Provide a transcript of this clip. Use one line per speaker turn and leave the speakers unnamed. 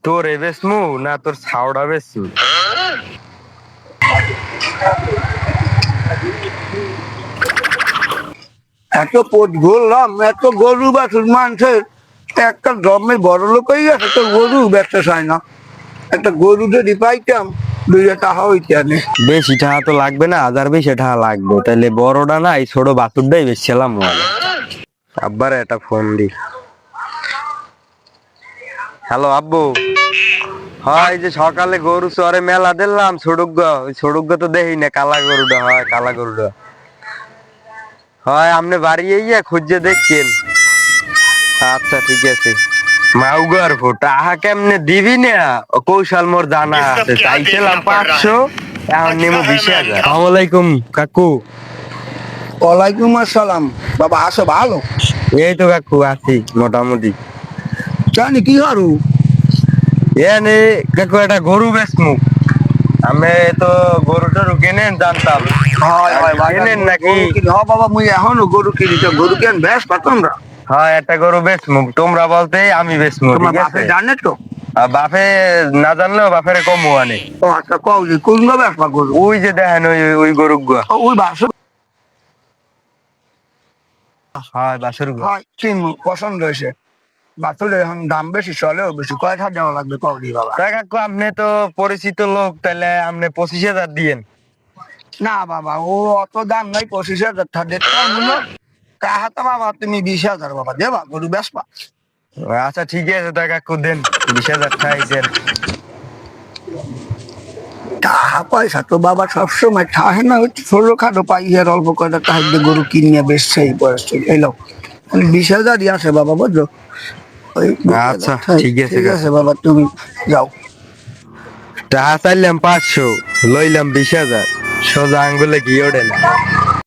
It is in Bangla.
তোর এ বেসমু না তোর ছাওড়া বেসমু?
এত পোট ঘুরলাম, এত গরু বাছুর মানুষের একটা জন্মের বড় লোক হয়ে গেছে, তো গরু ব্যবসা চায় না। একটা গরু যদি পাইতাম, 2 টাকা হইতে আনে।
বেশি টাকা তো লাগবে না, 1020 টাকা লাগবে। তাহলে বড়টা না, এই ছোট বাছুরটাই বেচছিলাম। আব্বার একটা ফোন দি। হ্যালো আব্বু। হয় যে সকালে গরু চরে মেলা দিলাম, ছোটুগ্গ তো দেখি না, কালা গরুটা হয়, কালা গরুটা হয়। আপনি বাড়ি ইয়া খুঁজে দেখছেন? আচ্ছা ঠিক আছে। মাউগার ফোটা আহা কেমনে দিবি না, কৌশল মোর জানা আছে। চাইছিলাম 500, এখন নেমো 20,000। আসসালামাইকুম কাকু।
ওয়ালাইকুম আসসালাম। বাবা আসো, ভালো?
এই তো কাকু আছি মোটামুটি।
জানি কি হারু?
এনে কাকু একটা গরু বেচমু। আমি তো গরু টরু কেনেন জানতাম।
হয় হয়
কেনেন নাকি?
গরু কিনি। হ বাবা, মুই এখনো গরু কিনি। তো গরু কেন বেশ তোমরা?
হয় একটা গরু বেচমু। তোমরা বলতে আমি বেচমু,
তোমার
ঠিক
বাপে
আছে?
জানে তো?
আর বাপে না জানলেও বাপের কমু আনে।
ও আচ্ছা, কও যে কোন ব্যবসা গরু?
ওই যে দেখেন ওই গরু গুয়া।
ওই বাসু
হয় বাসুর গুয়া।
হয়, চিনু, পছন্দ হয়েছে। বাসুলের এখন দাম বেশি, চলেও বেশি। কয় টাকা দেওয়া লাগবে কও দি বাবা?
তাই কাকু আপনি তো পরিচিত লোক, তাহলে আপনি 25,000 দিয়েন।
না বাবা, ও অত দাম নাই। 25,000 টাকা মূল্য। কাহাতা বাবা, তুমি 20,000 বাবা দেবা, গরু বেসবা।
আচ্ছা ঠিক আছে, তাই কাকু দেন 20,000 টাকাই দেন।
টাকা পয়সা তো বাবা সবসময় থাকে না। হচ্ছে ছোট খাটো পাইয়ার অল্প কয়টা টাকা দিয়ে গরু কিনিয়া বেচছে এই বয়স থেকে। এলো 20,000ই আছে বাবা, বুঝলো? ওই 20,000
আচ্ছা
টাকাই।
ঠিক আছে
ঠিক আছে
কাকু।
বাবা, তুমি যাও।
টাকা চাইলাম 500, লইলাম 20,000। সোজা আঙ্গুলে ঘি ওঠে না।